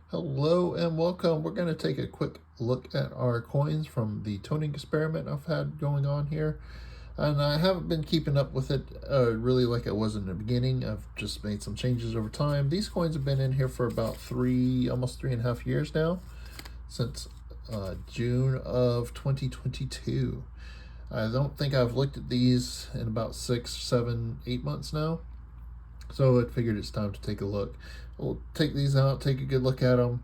Hello and welcome. We're going to take a quick look at our coins from the toning experiment I've had going on here. And I haven't been keeping up with it really like I was in the beginning. I've just made some changes over time. These coins have been in here for about almost 3.5 years now, since June of 2022. I don't think I've looked at these in about 6, 7, 8 months now. So I figured it's time to take a look. We'll take these out, take a good look at them,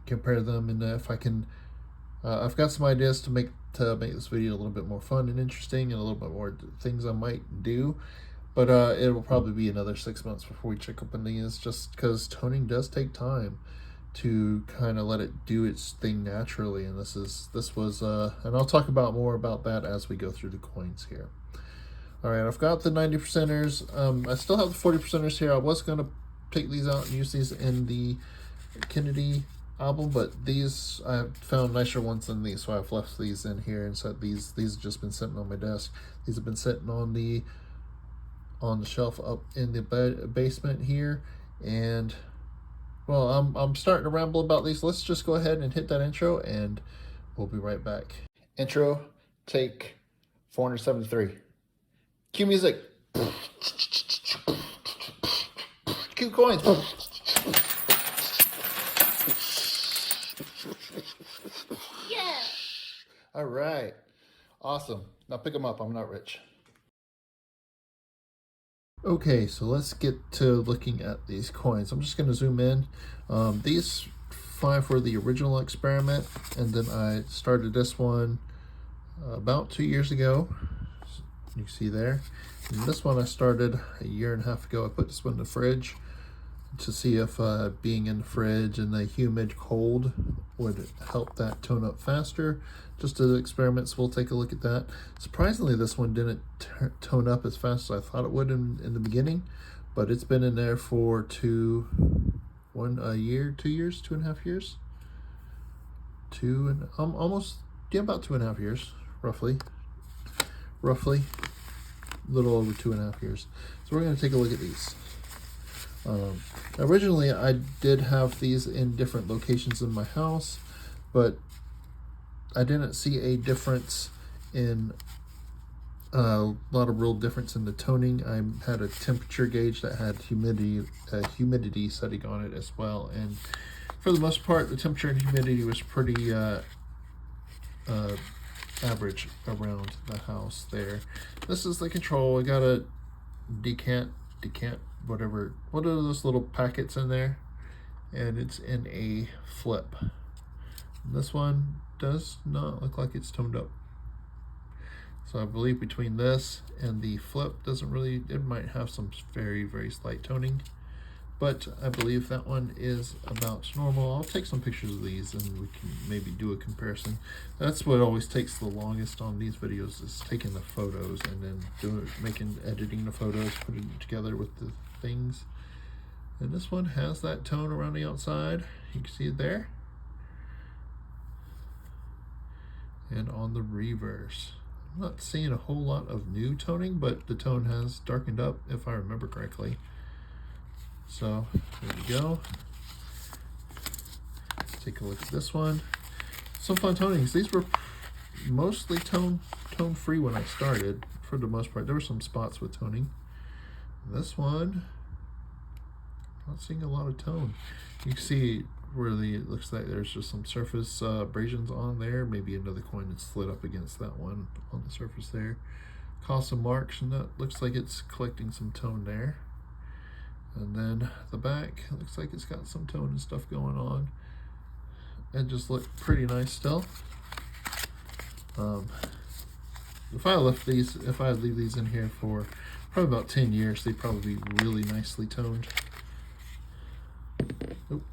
compare them, and if I can, I've got some ideas to make this video a little bit more fun and interesting, and a little bit more things I might do. But it will probably be another 6 months before we check up on these, just because toning does take time to kind of let it do its thing naturally. And this was, and I'll talk about more about that as we go through the coins here. All right, I've got the 90%ers. I still have the 40%ers here. I was going to take these out and use these in the Kennedy album, but these I found nicer ones than these, so I've left these in here and said these have just been sitting on my desk. These have been sitting on the shelf up in the basement here, and well, I'm starting to ramble about these. Let's just go ahead and hit that intro, and we'll be right back. Intro, take 473. Cue music. Cue coins. Yeah. All right. Awesome. Now pick them up. I'm not rich. Okay, so let's get to looking at these coins. I'm just going to zoom in. These 5 were the original experiment, and then I started this one about 2 years ago. You see there. And this one I started a 1.5 years ago. I put this one in the fridge to see if being in the fridge and the humid cold would help that tone up faster. Just as experiments, we'll take a look at that. Surprisingly, this one didn't tone up as fast as I thought it would in the beginning, but it's been in there for 2 1.5 years, almost, yeah, about 2.5 years, roughly, a little over 2.5 years. So we're going to take a look at these. Originally, I did have these in different locations in my house, but I didn't see a difference in a lot of real difference in the toning. I had a temperature gauge that had humidity setting on it as well, and for the most part, the temperature and humidity was pretty average around the house there. This is the control. I got a decant, whatever. What are those little packets in there? And it's in a flip. This one does not look like it's toned up. So I believe between this and the flip it might have some very, very slight toning, but I believe that one is about normal. I'll take some pictures of these and we can maybe do a comparison. That's what always takes the longest on these videos, is taking the photos and then editing the photos, putting it together with the things. And this one has that tone around the outside. You can see it there. And on the reverse, I'm not seeing a whole lot of new toning, but the tone has darkened up if I remember correctly. So there we go. Let's take a look at this one. Some fun tonings. These were mostly tone free when I started, for the most part. There were some spots with toning. This one, not seeing a lot of tone. You can see where it looks like there's just some surface abrasions on there. Maybe another coin that's slid up against that one on the surface there. Caused some marks, and that looks like it's collecting some tone there. And then the back looks like it's got some tone and stuff going on. And just look pretty nice still. If I leave these in here for probably about 10 years, they'd probably be really nicely toned. Oop.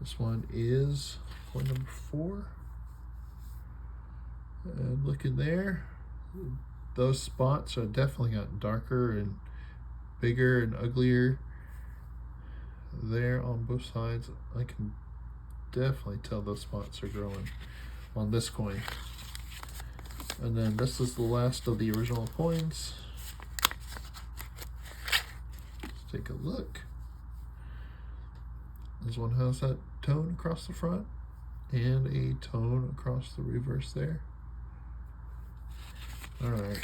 This one is coin number 4. And looking there, those spots are definitely gotten darker and bigger and uglier there on both sides. I can definitely tell those spots are growing on this coin. And then this is the last of the original coins. Let's take a look. This one has that tone across the front and a tone across the reverse there. All right.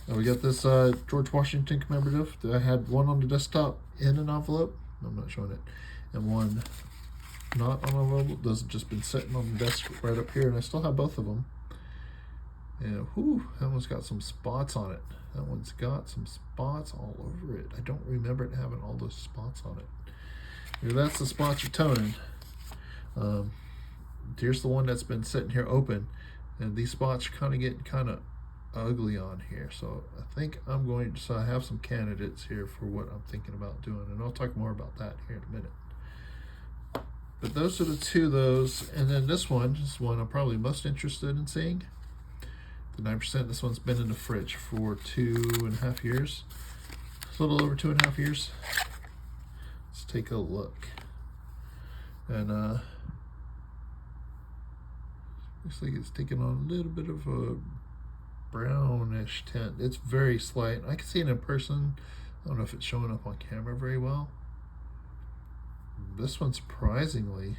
Now we got this George Washington commemorative. I had one on the desktop in an envelope. I'm not showing it. And one not on an envelope. Those have just been sitting on the desk right up here, and I still have both of them. And whew, that one's got some spots on it. That one's got some spots all over it. I don't remember it having all those spots on it. Here, that's the spots you're toning. Here's the one that's been sitting here open, and these spots are kind of getting kind of ugly on here. So I think I'm going to, so I have some candidates here for what I'm thinking about doing, and I'll talk more about that here in a minute. But those are the two of those, and then this one is one I'm probably most interested in seeing. The 9%, this one's been in the fridge for 2.5 years. A little over 2.5 years. Let's take a look. And looks like it's taking on a little bit of a brownish tint. It's very slight. I can see it in person. I don't know if it's showing up on camera very well. This one, surprisingly,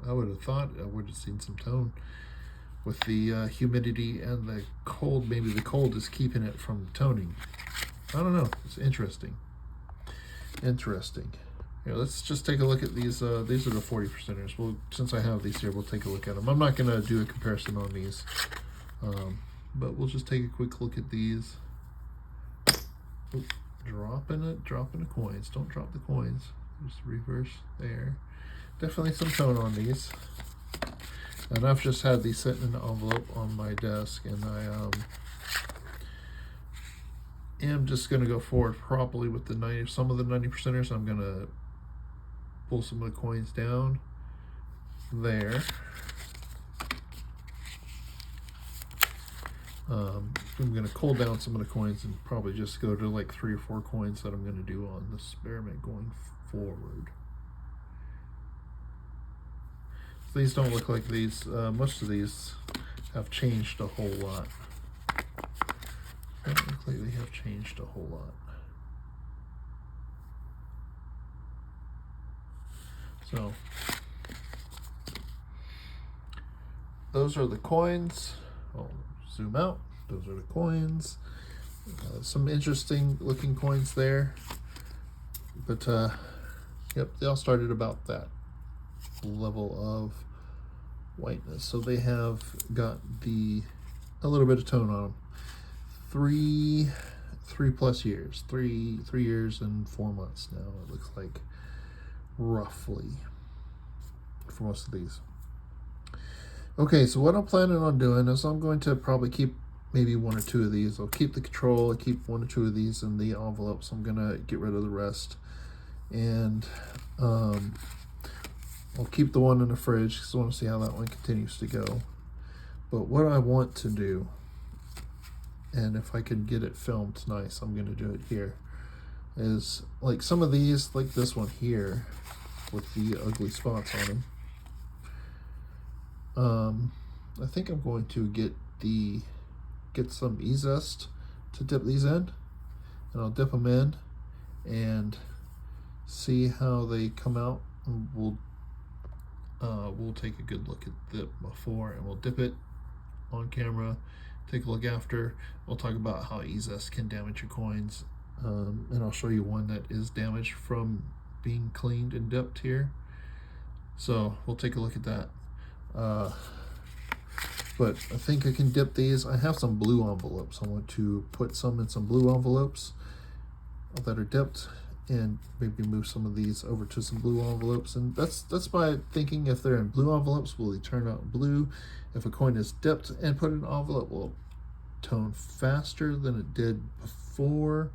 I would have thought I would have seen some tone. With the humidity and the cold, maybe the cold is keeping it from toning. I don't know. It's interesting. Interesting. Here, let's just take a look at these. These are the 40%ers. Well, since I have these here, we'll take a look at them. I'm not going to do a comparison on these, but we'll just take a quick look at these. Oop, dropping the coins. Don't drop the coins. There's the reverse there. Definitely some tone on these. And I've just had these sitting in an envelope on my desk, and I am just going to go forward properly with the some of the 90%ers. I'm going to pull some of the coins down there. I'm going to cool down some of the coins and probably just go to like 3 or 4 coins that I'm going to do on this experiment going forward. These don't look like these. Most of these have changed a whole lot. Don't look like they have changed a whole lot. So those are the coins. I'll zoom out. Those are the coins. Some interesting looking coins there. But yep, they all started about that level of whiteness, so they have got a little bit of tone on them. 3 plus years, 3 years and 4 months now, it looks like, roughly, for most of these. Okay, so what I'm planning on doing is I'm going to probably keep maybe 1 or 2 of these. I'll keep the control, I'll keep 1 or 2 of these in the envelopes. I'm gonna get rid of the rest, and I'll keep the one in the fridge because I want to see how that one continues to go. But what I want to do, and if I can get it filmed nice, I'm going to do it here, is like some of these, like this one here with the ugly spots on them. I think I'm going to get some E-Zest to dip these in, and I'll dip them in and see how they come out. And we'll take a good look at the before, and we'll dip it on camera, take a look after. We'll talk about how E-Zest can damage your coins, and I'll show you one that is damaged from being cleaned and dipped here. So we'll take a look at that. But I think I can dip these. I have some blue envelopes. I want to put some in some blue envelopes that are dipped, and maybe move some of these over to some blue envelopes. And that's my thinking. If they're in blue envelopes, will they turn out blue? If a coin is dipped and put in an envelope, will it tone faster than it did before?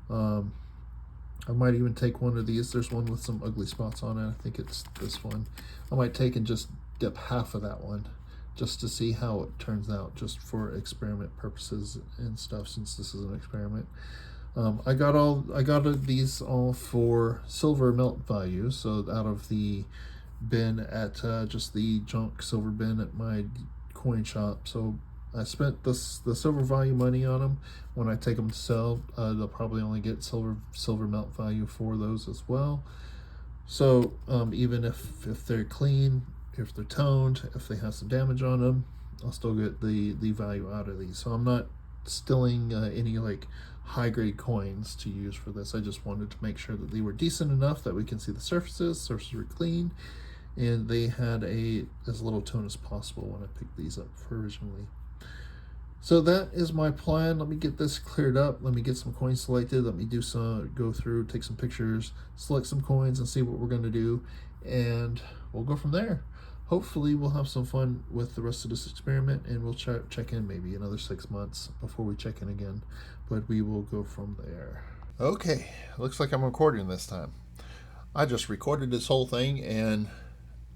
I might even take one of these. There's one with some ugly spots on it. I think it's this one. I might take and just dip half of that one, just to see how it turns out, just for experiment purposes and stuff, since this is an experiment. I got these all for silver melt value. So out of the bin at just the junk silver bin at my coin shop. So I spent the silver value money on them. When I take them to sell, they'll probably only get silver melt value for those as well. So even if they're clean, if they're toned, if they have some damage on them, I'll still get the value out of these. So I'm not stealing any like high grade coins to use for this. I just wanted to make sure that they were decent enough that we can see the surfaces were clean, and they had as little tone as possible when I picked these up for originally. So that is my plan. Let me get this cleared up. Let me get some coins selected. Let me go through, take some pictures, select some coins, and see what we're going to do. And we'll go from there. Hopefully we'll have some fun with the rest of this experiment, and we'll check in maybe another 6 months before we check in again. But we will go from there. Okay, looks like I'm recording this time. I just recorded this whole thing and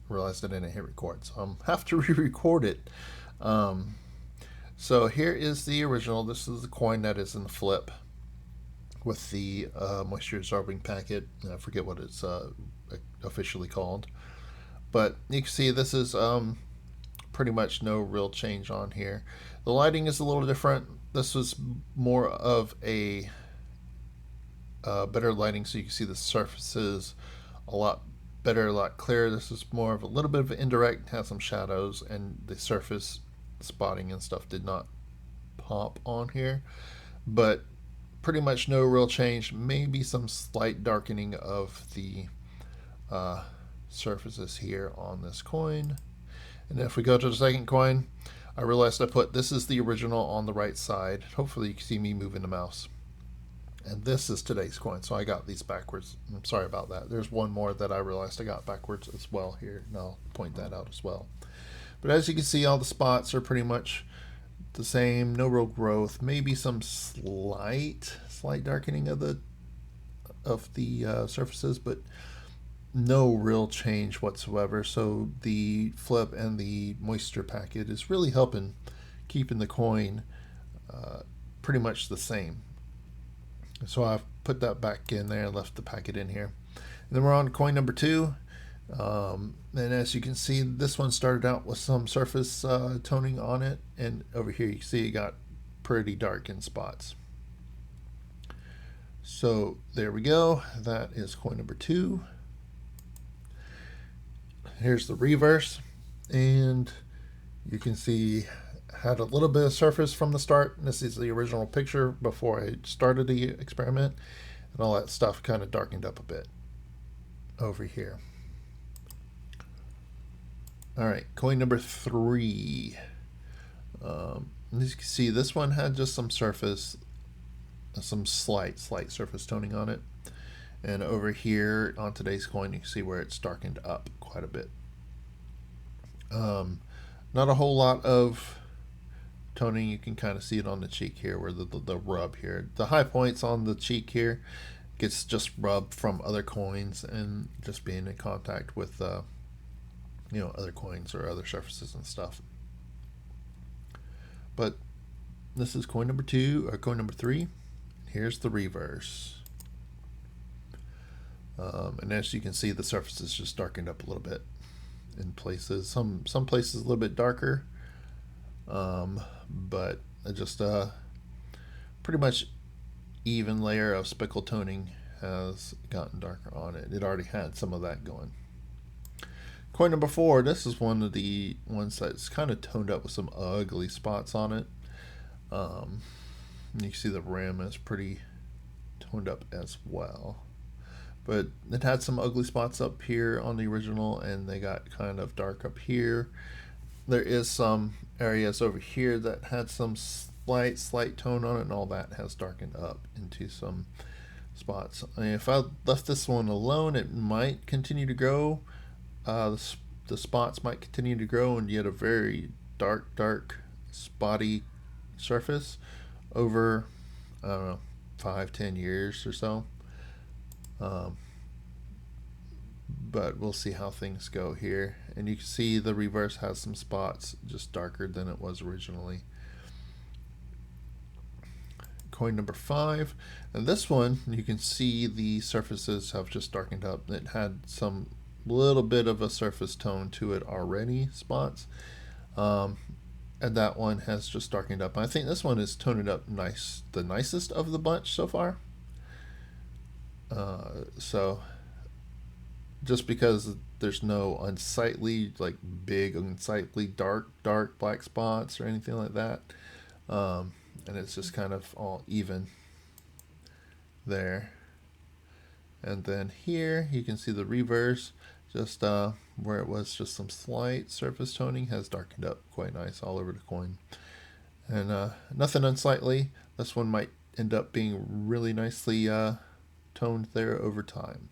realized I didn't hit record, so I'm have to re-record it. So here is the original. This is the coin that is in the flip with the moisture absorbing packet. I forget what it's officially called, but you can see this is pretty much no real change on here. The lighting is a little different. This was more of a better lighting, so you can see the surfaces a lot better, a lot clearer. This is more of a little bit of an indirect, has some shadows, and the surface spotting and stuff did not pop on here, but pretty much no real change. Maybe some slight darkening of the surfaces here on this coin. And if we go to the second coin, I realized I put this is the original on the right side. Hopefully you can see me moving the mouse. And this is today's coin, so I got these backwards. I'm sorry about that. There's one more that I realized I got backwards as well here, and I'll point that out as well. But as you can see, all the spots are pretty much the same. No real growth. Maybe some slight darkening of the surfaces, but no real change whatsoever. So the flip and the moisture packet is really helping keeping the coin pretty much the same. So I've put that back in there and left the packet in here. And then we're on to coin number 2. And as you can see, this one started out with some surface toning on it, and over here you can see it got pretty dark in spots. So there we go. That is coin number 2. Here's the reverse, and you can see had a little bit of surface from the start. This is the original picture before I started the experiment, and all that stuff kind of darkened up a bit over here. All right, coin number 3. As you can see, this one had just some surface, some slight surface toning on it. And over here on today's coin, you can see where it's darkened up quite a bit. Not a whole lot of toning. You can kind of see it on the cheek here, where the rub here. The high points on the cheek here gets just rubbed from other coins and just being in contact with other coins or other surfaces and stuff. But this is coin number 2 or coin number 3. Here's the reverse. And as you can see, the surface is just darkened up a little bit in places. Some places a little bit darker, but just pretty much even layer of speckle toning has gotten darker on it. It already had some of that going. Coin number 4, this is one of the ones that's kind of toned up with some ugly spots on it. You can see the rim is pretty toned up as well. But it had some ugly spots up here on the original, and they got kind of dark up here. There is some areas over here that had some slight tone on it, and all that has darkened up into some spots. I mean, if I left this one alone, it might continue to grow. The spots might continue to grow, and you get a very dark, spotty surface over, I don't know, 5-10 years or so. But we'll see how things go here. And you can see the reverse has some spots just darker than it was originally. Coin number 5, and this one you can see the surfaces have just darkened up. It had some little bit of a surface tone to it already, spots, and that one has just darkened up. I think this one is toned up the nicest of the bunch so far. So just because there's no unsightly, like big, unsightly, dark black spots or anything like that. And it's just kind of all even there. And then here you can see the reverse, just where it was just some slight surface toning has darkened up quite nice all over the coin. And nothing unsightly. This one might end up being really nicely toned there over time.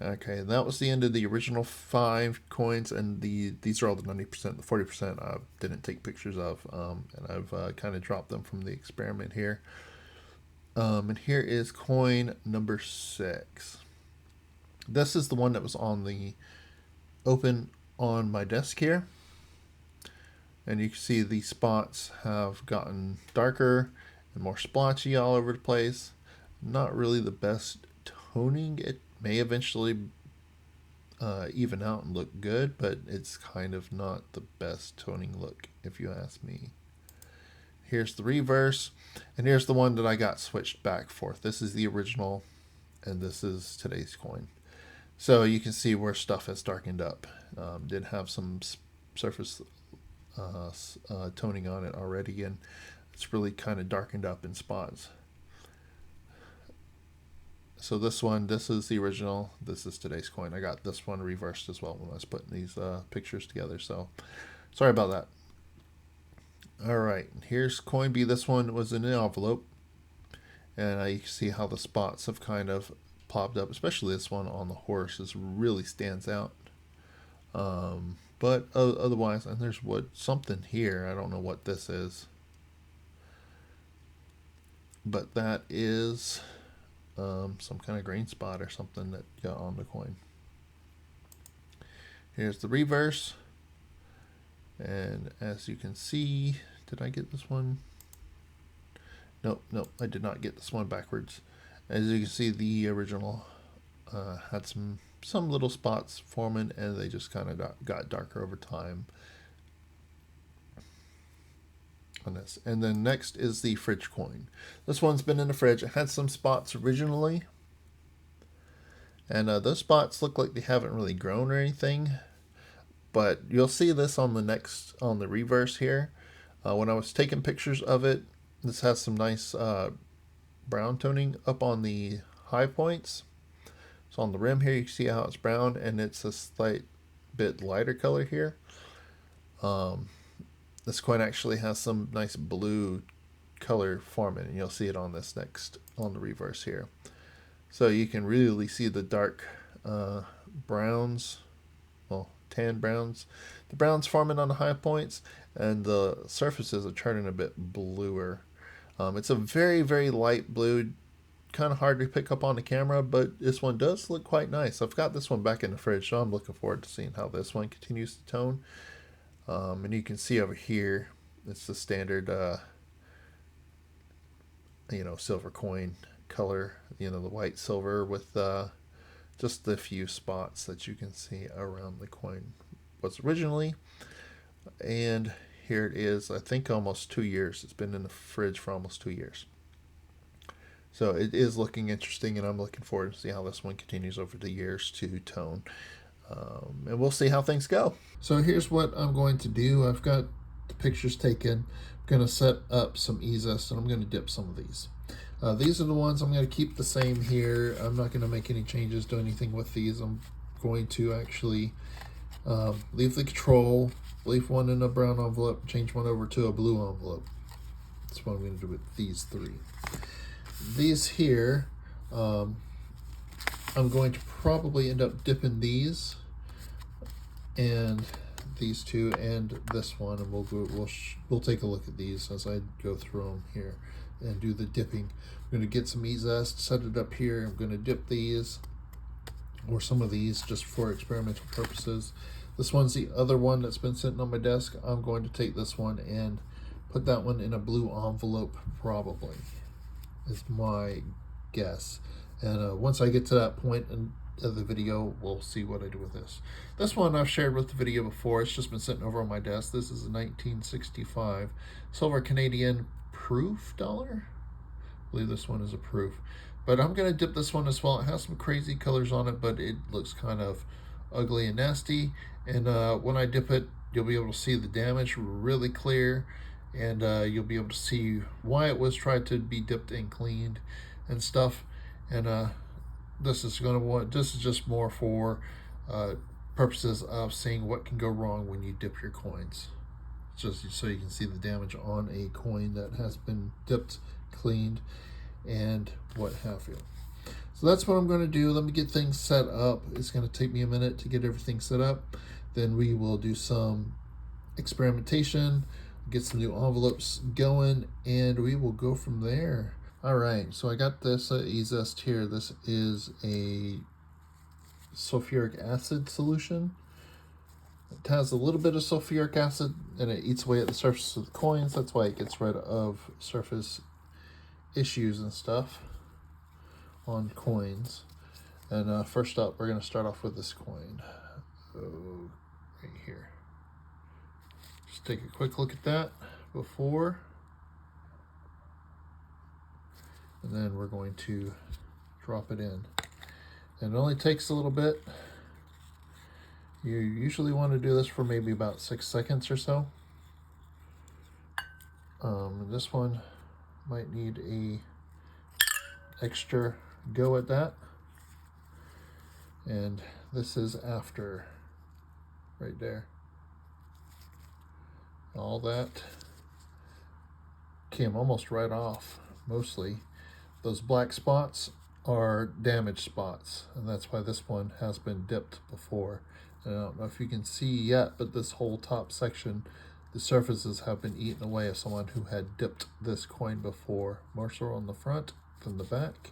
Okay, that was the end of the original 5 coins, and these are all the 90%. The 40% I didn't take pictures of, and I've kind of dropped them from the experiment here. And here is coin number 6. This is the one that was on the open on my desk here. And you can see the spots have gotten darker and more splotchy all over the place. Not really the best toning. It may eventually even out and look good, but it's kind of not the best toning look if you ask me. Here's the reverse, and here's the one that I got switched back and forth. This is the original, and this is today's coin. So you can see where stuff has darkened up. Did have some surface toning on it already, and it's really kind of darkened up in spots. So this is the original. This is today's coin. I got this one reversed as well when I was putting these pictures together. So sorry about that. All right, here's coin B. This one was in an envelope, and you can see how the spots have kind of popped up, especially this one on the horse. This really stands out. But otherwise, and there's something here. I don't know what this is, but that is some kind of green spot or something that got on the coin. Here's the reverse. And as you can see, did I get this one? Nope, I did not get this one backwards. As you can see, the original had some little spots forming, and they just kind of got darker over time on this. And then next is the fridge coin. This one's been in the fridge. It had some spots originally, and those spots look like they haven't really grown or anything. But you'll see this on the reverse here. When I was taking pictures of it, this has some nice brown toning up on the high points. So on the rim here, you can see how it's brown, and it's a slight bit lighter color here. This coin actually has some nice blue color forming, and you'll see it on the reverse here. So you can really see the dark browns, tan browns. The browns forming on the high points, and the surfaces are turning a bit bluer. It's a very, very light blue, kind of hard to pick up on the camera, but this one does look quite nice. I've got this one back in the fridge, so I'm looking forward to seeing how this one continues to tone. And you can see over here, it's the standard, silver coin color, the white silver with just the few spots that you can see around the coin was originally. And here it is, I think almost 2 years. It's been in the fridge for almost 2 years. So it is looking interesting, and I'm looking forward to see how this one continues over the years to tone. And we'll see how things go. So here's what I'm going to do. I've got the pictures taken. I'm going to set up some E-Zest, and I'm going to dip some of these. These are the ones I'm going to keep the same here. I'm not going to make any changes, do anything with these. I'm going to actually leave the control, leave one in a brown envelope, change one over to a blue envelope. That's what I'm going to do with these 3. These here, I'm going to probably end up dipping these and these 2 and this one, and we'll take a look at these as I go through them here and do the dipping. I'm going to get some E-Zest, set it up here. I'm going to dip these or some of these just for experimental purposes. This one's the other one that's been sitting on my desk. I'm going to take this one and put that one in a blue envelope, probably, is my guess. And once I get to that point in the video, we'll see what I do with this. This one I've shared with the video before. It's just been sitting over on my desk. This is a 1965 silver Canadian proof dollar. I believe this one is a proof. But I'm going to dip this one as well. It has some crazy colors on it, but it looks kind of ugly and nasty. And when I dip it, you'll be able to see the damage really clear, and you'll be able to see why it was tried to be dipped and cleaned and stuff. And this is just more for purposes of seeing what can go wrong when you dip your coins, just so you can see the damage on a coin that has been dipped, cleaned, and what have you. So that's what I'm going to do. Let me get things set up. It's going to take me a minute to get everything set up. Then we will do some experimentation, get some new envelopes going, and we will go from there. All right, so I got this E-Zest here. This is a sulfuric acid solution. It has a little bit of sulfuric acid, and it eats away at the surface of the coins. That's why it gets rid of surface issues and stuff on coins. And first up, we're going to start off with this coin. Right here. Just take a quick look at that before. And then we're going to drop it in. And it only takes a little bit. You usually want to do this for maybe about 6 seconds or so. This one might need a extra go at that. And this is after, right there. All that came almost right off, mostly. Those black spots are damaged spots, and that's why this one has been dipped before. And I don't know if you can see yet, but this whole top section, the surfaces have been eaten away of someone who had dipped this coin before, more so on the front than the back.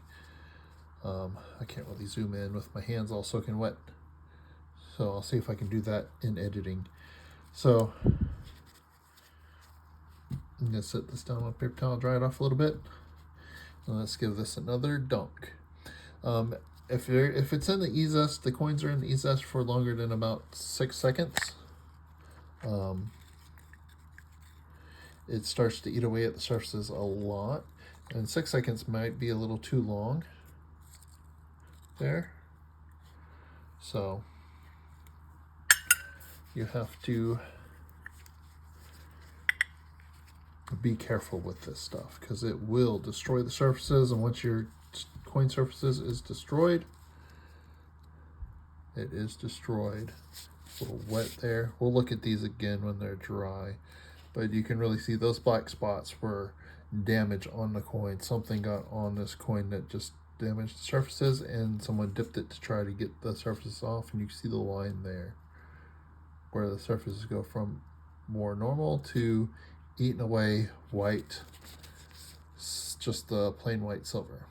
I can't really zoom in with my hands all soaking wet, so I'll see if I can do that in editing. So I'm going to set this down on a paper towel, dry it off a little bit. And let's give this another dunk. If it's in the E-Zest, the coins are in the E-Zest for longer than about 6 seconds, it starts to eat away at the surfaces a lot. And 6 seconds might be a little too long there. So you have to be careful with this stuff, because it will destroy the surfaces, and once your coin surfaces is destroyed, it is destroyed. A little wet there. We'll look at these again when they're dry, but you can really see those black spots were damage on the coin. Something got on this coin that just damaged the surfaces, and someone dipped it to try to get the surfaces off, and you can see the line there where the surfaces go from more normal to eaten away white, just the plain white silver.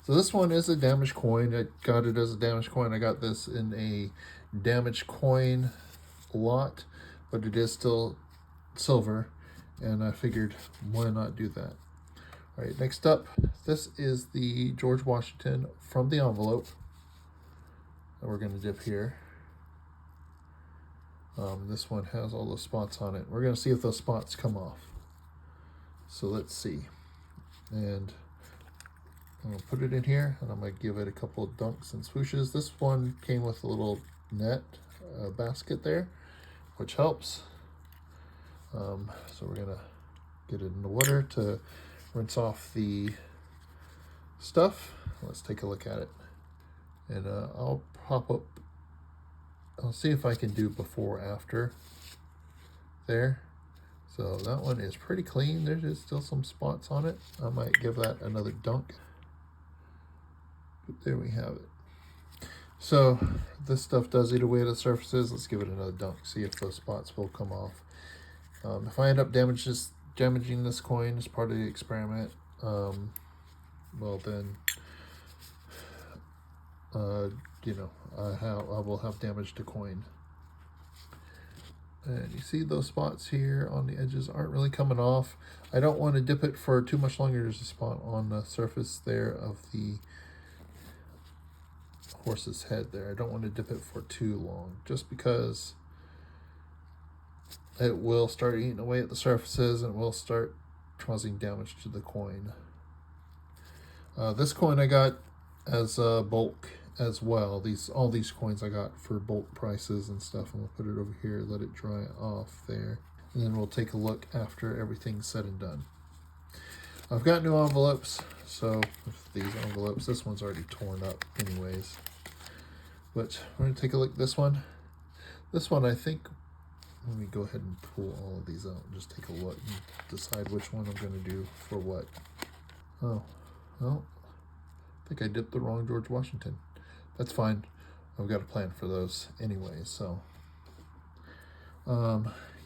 So this one is a damaged coin. I got it as a damaged coin. I got this in a damaged coin lot, but it is still silver, and I figured why not do that. All right, next up, this is the George Washington from the envelope that we're going to dip here. This one has all those spots on it. We're going to see if those spots come off. So let's see. And I'm going to put it in here, and I'm going to give it a couple of dunks and swooshes. This one came with a little net basket there, which helps. So we're going to get it in the water to rinse off the stuff. Let's take a look at it. And I'll see if I can do before after there. So that one is pretty clean. There's still some spots on it. I might give that another dunk. But there we have it. So this stuff does eat away at the surfaces. Let's give it another dunk, see if those spots will come off. If I end up damaging this coin as part of the experiment, well then, I will have damaged the coin. And you see those spots here on the edges aren't really coming off. I don't want to dip it for too much longer. There's a spot on the surface there of the horse's head there. I don't want to dip it for too long, just because it will start eating away at the surfaces and will start causing damage to the coin. This coin I got as bulk as well. All these coins I got for bulk prices and stuff. And we'll put it over here, let it dry off there. And then we'll take a look after everything's said and done. I've got new envelopes, so with these envelopes, this one's already torn up anyways. But we're gonna take a look at this one. This one, I think, let me go ahead and pull all of these out and just take a look and decide which one I'm gonna do for what. Oh, well, I think I dipped the wrong George Washington. That's fine. I've got a plan for those anyway, so.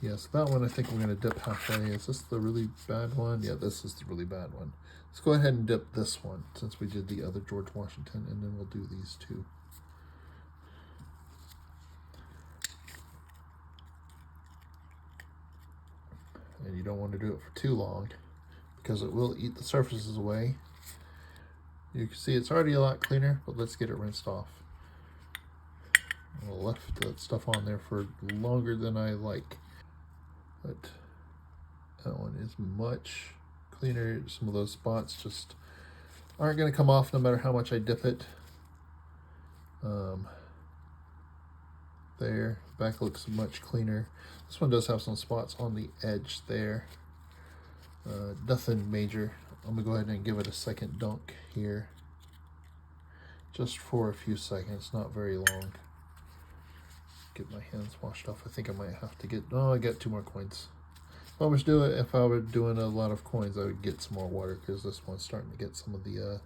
Yes, that one I think we're going to dip halfway. Is this the really bad one? Yeah, this is the really bad one. Let's go ahead and dip this one since we did the other George Washington, and then we'll do these two. And you don't want to do it for too long because it will eat the surfaces away. You can see it's already a lot cleaner, but let's get it rinsed off. I left that stuff on there for longer than I like. But that one is much cleaner. Some of those spots just aren't going to come off no matter how much I dip it. There, back looks much cleaner. This one does have some spots on the edge there. Nothing major. I'm going to go ahead and give it a second dunk here. Just for a few seconds, not very long. Get my hands washed off. I think I might have to get, oh, I got 2 more coins. If I were doing a lot of coins, I would get some more water because this one's starting to get some of the,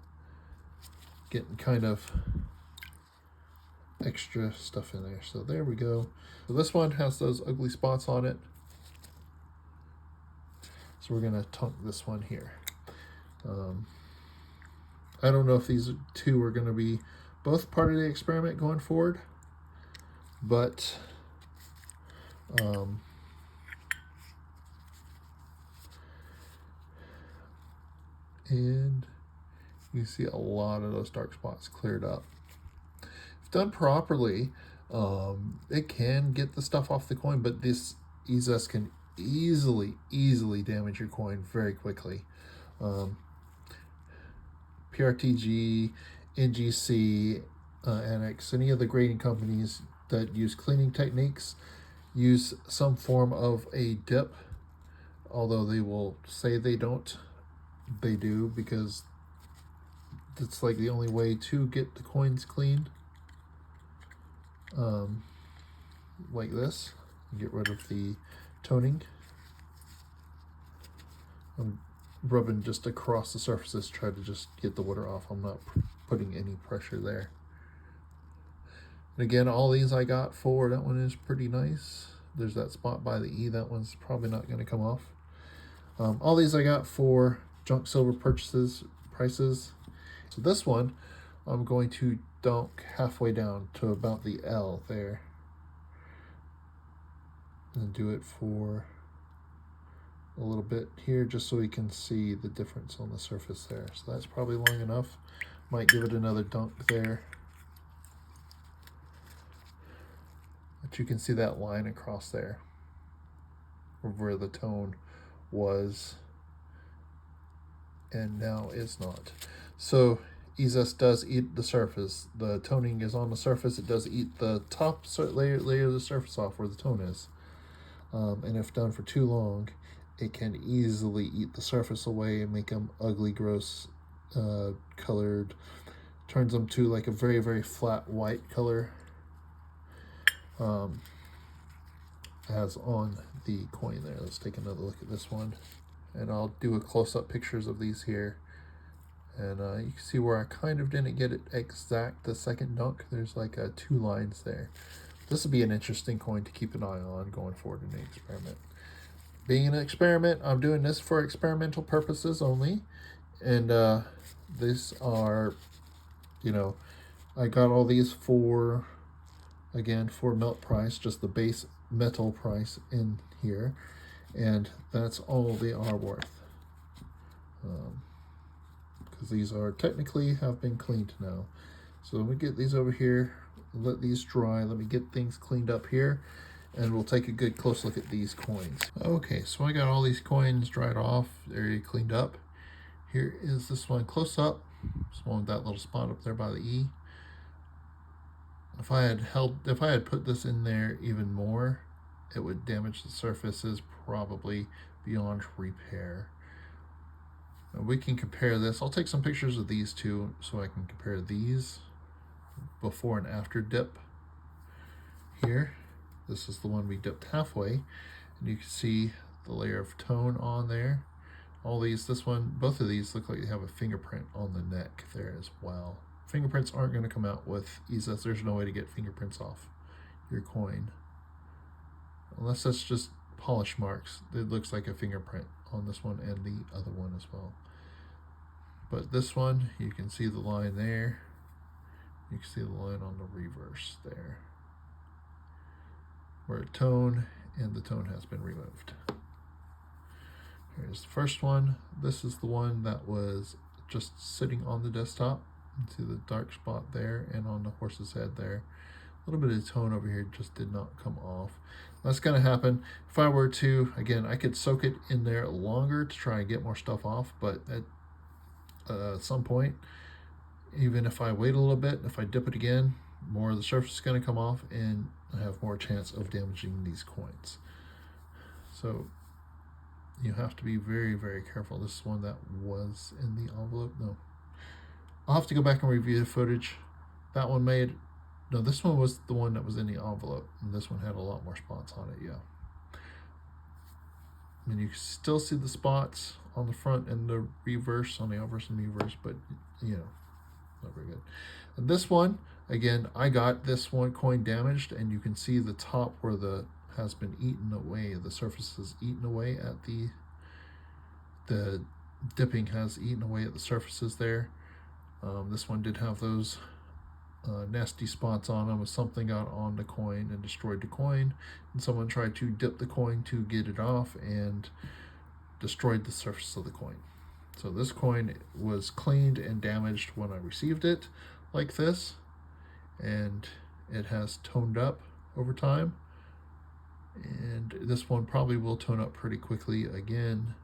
getting kind of extra stuff in there. So there we go. So this one has those ugly spots on it. So we're gonna tunk this one here. I don't know if these 2 are gonna be both part of the experiment going forward. But and you see a lot of those dark spots cleared up. If done properly, it can get the stuff off the coin, but this EZS can easily damage your coin very quickly. PRTG, NGC, Annex, any of the grading companies that use cleaning techniques use some form of a dip, although they will say they don't. They do, because it's like the only way to get the coins clean. Like this, get rid of the toning. I'm rubbing just across the surfaces, try to just get the water off. I'm not putting any pressure there. And again, all these I got for, that one is pretty nice. There's that spot by the E, that one's probably not going to come off. All these I got for junk silver prices. So this one, I'm going to dunk halfway down to about the L there. And do it for a little bit here, just so we can see the difference on the surface there. So that's probably long enough. Might give it another dunk there. But you can see that line across there of where the tone was and now is not. So EZS does eat the surface. The toning is on the surface. It does eat the top layer of the surface off where the tone is. And if done for too long, it can easily eat the surface away and make them ugly, gross, colored. Turns them to like a very flat white color. As on the coin there. Let's take another look at this one, and I'll do a close-up pictures of these here, and you can see where I kind of didn't get it exact the second dunk. There's like 2 lines there. This will be an interesting coin to keep an eye on going forward in the experiment. Being an experiment, I'm doing this for experimental purposes only, and these are, you know, I got all these for, again, for melt price, just the base metal price in here, and that's all they are worth, because these are technically have been cleaned now. So let me get these over here, let these dry, let me get things cleaned up here, and we'll take a good close look at these coins. Okay, so I got all these coins dried off, they're cleaned up. Here is this one close up. It's one with that little spot up there by the E. If I had put this in there even more, it would damage the surfaces probably beyond repair. We can compare this. I'll take some pictures of these two so I can compare these before and after dip. Here, this is the one we dipped halfway, and you can see the layer of tone on there. All these, this one, both of these look like they have a fingerprint on the neck there as well. Fingerprints aren't going to come out with ease. There's no way to get fingerprints off your coin. Unless that's just polish marks. It looks like a fingerprint on this one and the other one as well. But this one, you can see the line there. You can see the line on the reverse there, where a tone and the tone has been removed. Here's the first one. This is the one that was just sitting on the desktop. You see the dark spot there, and on the horse's head there. A little bit of tone over here just did not come off. That's going to happen. If I were to, again, I could soak it in there longer to try and get more stuff off, but at some point, even if I wait a little bit, if I dip it again, more of the surface is going to come off, and I have more chance of damaging these coins. So you have to be very, very careful. This is one that was in the envelope. No, I'll have to go back and review the footage. That one made, no, this one was the one that was in the envelope, and this one had a lot more spots on it, yeah. And you can still see the spots on the front and the reverse, on the obverse and reverse, but, you know, not very good. And this one, again, I got this one coin damaged, and you can see the top where the has been eaten away. The surface is eaten away at the dipping has eaten away at the surfaces there. This one did have those nasty spots on them. Something got on the coin and destroyed the coin, and someone tried to dip the coin to get it off and destroyed the surface of the coin. So this coin was cleaned and damaged when I received it like this, and it has toned up over time, and this one probably will tone up pretty quickly again.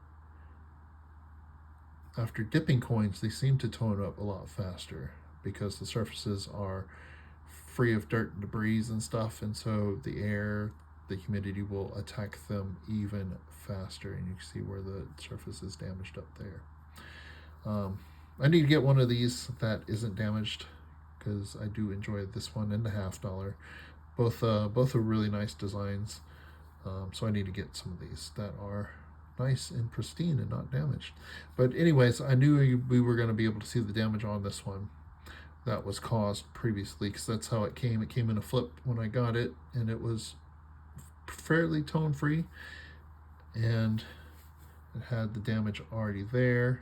After dipping coins, they seem to tone up a lot faster because the surfaces are free of dirt and debris and stuff, and so the air, the humidity will attack them even faster, and you can see where the surface is damaged up there. I need to get one of these that isn't damaged because I do enjoy this one and the $50. Both are really nice designs, so I need to get some of these that are nice and pristine and not damaged. But anyways, I knew we were going to be able to see the damage on this one that was caused previously, because that's how it came. It came in a flip when I got it, and it was fairly tone free, and it had the damage already there.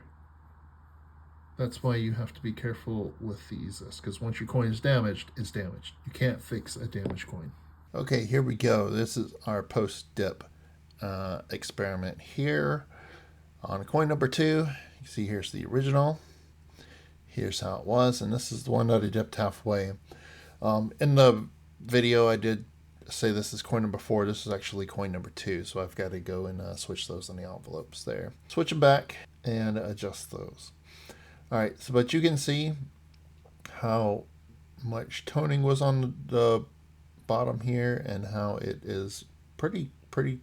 That's why you have to be careful with these, because once your coin is damaged, it's damaged. You can't fix a damaged coin. Okay, here we go. This is our post-dip experiment here on coin number 2. You can see here's the original. Here's how it was, and this is the one that I dipped halfway. In the video, I did say this is coin number 4. This is actually coin number 2, so I've got to go and switch those in the envelopes there. Switch them back and adjust those. All right, so but you can see how much toning was on the bottom here and how it is pretty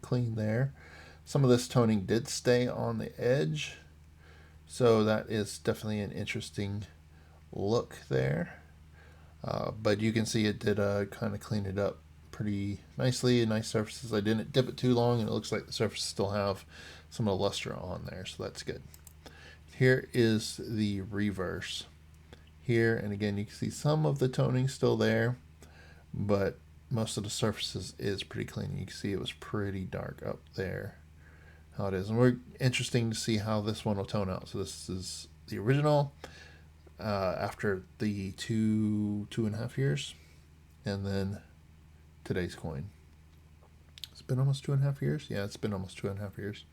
clean there. Some of this toning did stay on the edge, so that is definitely an interesting look there. But you can see it did kind of clean it up pretty nicely. Nice surfaces. I didn't dip it too long, and it looks like the surfaces still have some of the luster on there, so that's good. Here is the reverse here, and again you can see some of the toning still there, but most of the surfaces is pretty clean. You can see it was pretty dark up there, how it is, and we're interesting to see how this one will tone out. So this is the original after the two and a half years, and then today's coin. It's been almost 2.5 years. Yeah, it's been almost 2.5 years.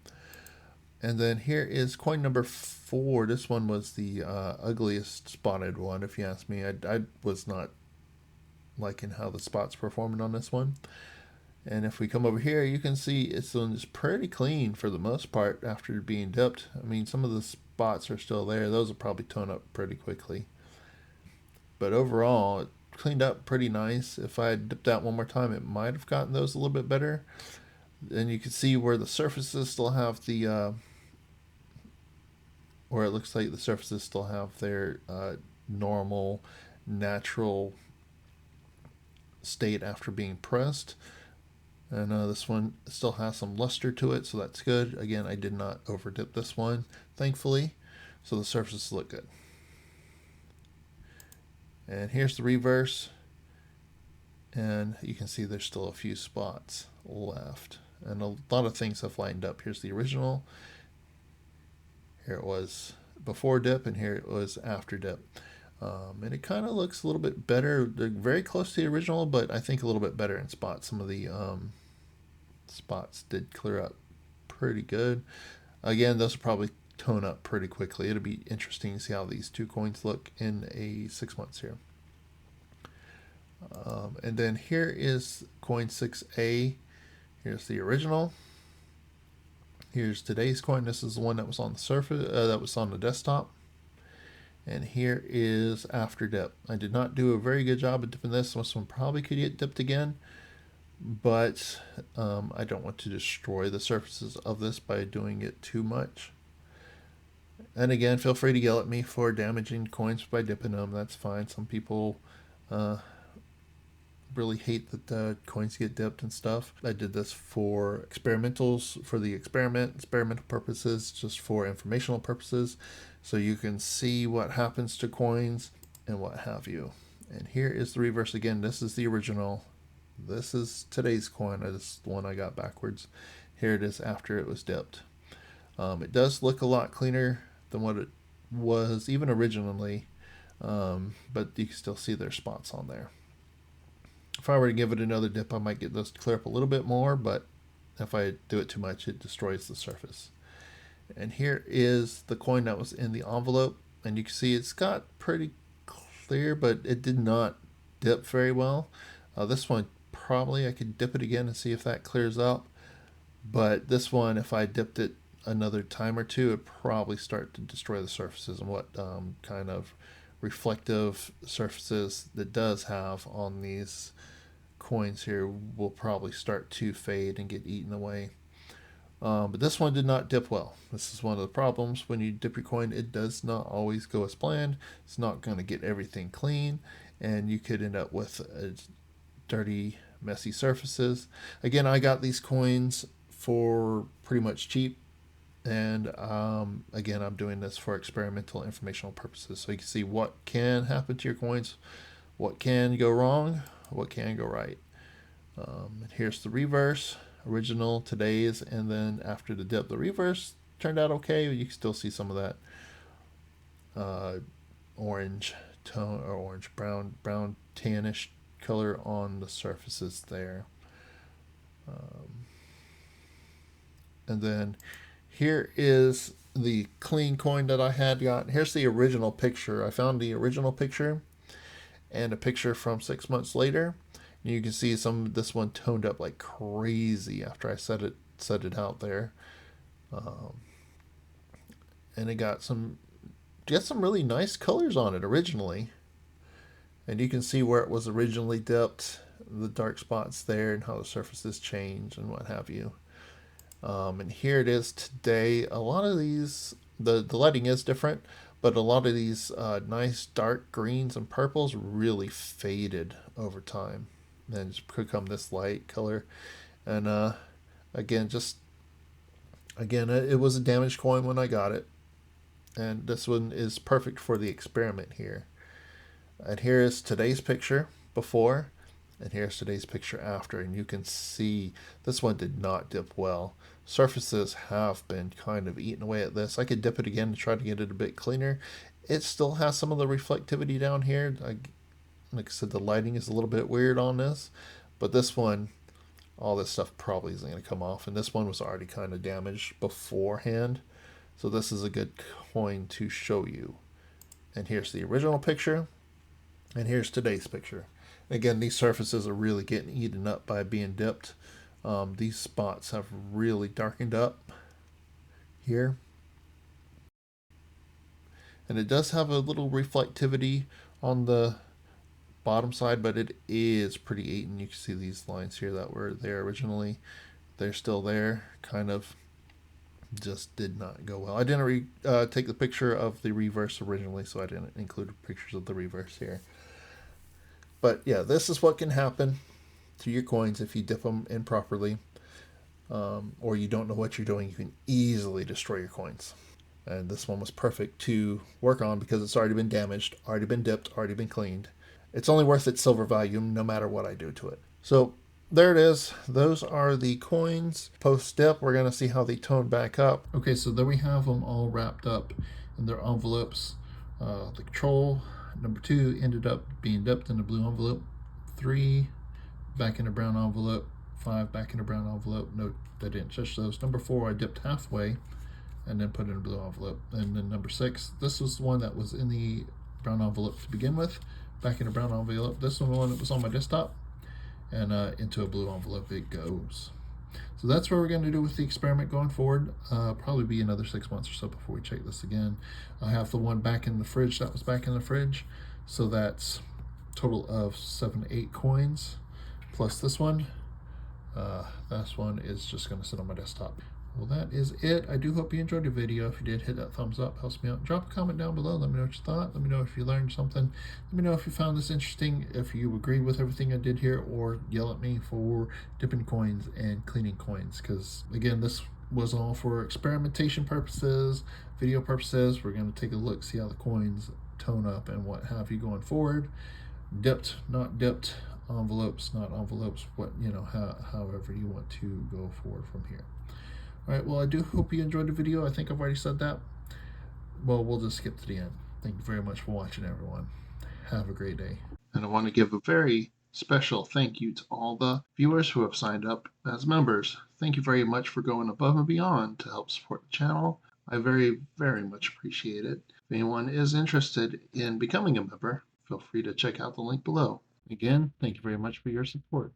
And then here is coin number 4. This one was the ugliest spotted one, if you ask me. I was not liking how the spots performed on this one. And if we come over here, you can see it's pretty clean for the most part after being dipped. I mean, some of the spots are still there. Those will probably tone up pretty quickly. But overall, it cleaned up pretty nice. If I had dipped out one more time, it might have gotten those a little bit better. And you can see where the surfaces still have the, where it looks like the surfaces still have their normal, natural state after being pressed. And this one still has some luster to it, so that's good. Again, I did not over dip this one, thankfully, so the surfaces look good. And here's the reverse, and you can see there's still a few spots left, and a lot of things have lined up. Here's the original. Here it was before dip, and here it was after dip. And it kind of looks a little bit better. They're very close to the original, but I think a little bit better in spots. Some of the spots did clear up pretty good. Again, those will probably tone up pretty quickly. It'll be interesting to see how these two coins look in a 6 months here. And then here is coin 6A. Here's the original. Here's today's coin. This is the one that was on the surface, that was on the desktop. And here is after dip. I did not do a very good job of dipping this. This one probably could get dipped again, but I don't want to destroy the surfaces of this by doing it too much. And again, feel free to yell at me for damaging coins by dipping them. That's fine. Some people really hate that coins get dipped and stuff. I did this for experimentals, for the experimental purposes, just for informational purposes, so you can see what happens to coins and what have you. And here is the reverse again. This is the original. This is today's coin. This is the one I got backwards. Here it is after it was dipped. It does look a lot cleaner than what it was even originally, but you can still see their spots on there. If I were to give it another dip, I might get those to clear up a little bit more, but if I do it too much, it destroys the surface. And here is the coin that was in the envelope, and you can see it's got pretty clear, but it did not dip very well. This one, probably I could dip it again and see if that clears up, but this one, if I dipped it another time or two, it'd probably start to destroy the surfaces. And what kind of reflective surfaces that does have on these coins here will probably start to fade and get eaten away. But this one did not dip well. This is one of the problems when you dip your coin. It does not always go as planned. It's not going to get everything clean, and you could end up with dirty, messy surfaces. Again, I got these coins for pretty much cheap, and again, I'm doing this for experimental informational purposes, so you can see what can happen to your coins, what can go wrong, what can go right. And here's the reverse, original, today's, and then after the dip. The reverse turned out okay. You can still see some of that orange tone, or orange brown tannish color on the surfaces there. And then here is the clean coin that I had got. Here's the original picture. I found the original picture and a picture from 6 months later. You can see this one toned up like crazy after I set it out there, and it got some really nice colors on it originally. And you can see where it was originally dipped, the dark spots there, and how the surfaces change and what have you. And here it is today. A lot of these, the lighting is different, but a lot of these nice dark greens and purples really faded over time. And just become this light color. And again, it was a damaged coin when I got it. And this one is perfect for the experiment here. And here is today's picture before, and here's today's picture after. And you can see this one did not dip well. Surfaces have been kind of eaten away at this. I could dip it again to try to get it a bit cleaner. It still has some of the reflectivity down here. Like I said, the lighting is a little bit weird on this, but this one, all this stuff probably isn't going to come off. And this one was already kind of damaged beforehand, so this is a good coin to show you. And here's the original picture, and here's today's picture. Again, these surfaces are really getting eaten up by being dipped. These spots have really darkened up here. And it does have a little reflectivity on the bottom side, but it is pretty eight, and you can see these lines here that were there originally. They're still there, kind of. Just did not go well. I didn't take the picture of the reverse originally, so I didn't include pictures of the reverse here. But yeah, this is what can happen to your coins if you dip them improperly, or you don't know what you're doing. You can easily destroy your coins. And this one was perfect to work on because it's already been damaged, already been dipped, already been cleaned. It's only worth its silver value no matter what I do to it. So there it is. Those are the coins post dip. We're going to see how they tone back up. Okay, so there we have them all wrapped up in their envelopes. The control number 2 ended up being dipped in the blue envelope. 3 back in the brown envelope. 5 back in the brown envelope. Note I didn't touch those. Number 4 I dipped halfway and then put it in a blue envelope. And then number 6, this was the one that was in the brown envelope to begin with. Back in the brown envelope. This one, the one that was on my desktop, and into a blue envelope it goes. So that's what we're going to do with the experiment going forward. Probably be another 6 months or so before we check this again. I have the one back in the fridge that was back in the fridge, so that's a total of 7, 8 coins plus this one. This one is just going to sit on my desktop. Well, that is it. I do hope you enjoyed the video. If you did, hit that thumbs up. Helps me out. Drop a comment down below. Let me know what you thought. Let me know if you learned something. Let me know if you found this interesting, if you agree with everything I did here, or yell at me for dipping coins and cleaning coins. Because, again, this was all for experimentation purposes, video purposes. We're going to take a look, see how the coins tone up and what have you going forward. Dipped, not dipped, envelopes, not envelopes, what, however you want to go forward from here. All right, well, I do hope you enjoyed the video. I think I've already said that. Well, we'll just skip to the end. Thank you very much for watching, everyone. Have a great day. And I want to give a very special thank you to all the viewers who have signed up as members. Thank you very much for going above and beyond to help support the channel. I very, very much appreciate it. If anyone is interested in becoming a member, feel free to check out the link below. Again, thank you very much for your support.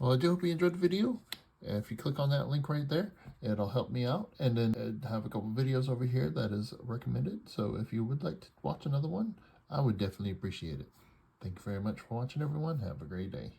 Well, I do hope you enjoyed the video. If you click on that link right there, it'll help me out. And then I have a couple videos over here that is recommended. So if you would like to watch another one, I would definitely appreciate it. Thank you very much for watching, everyone. Have a great day.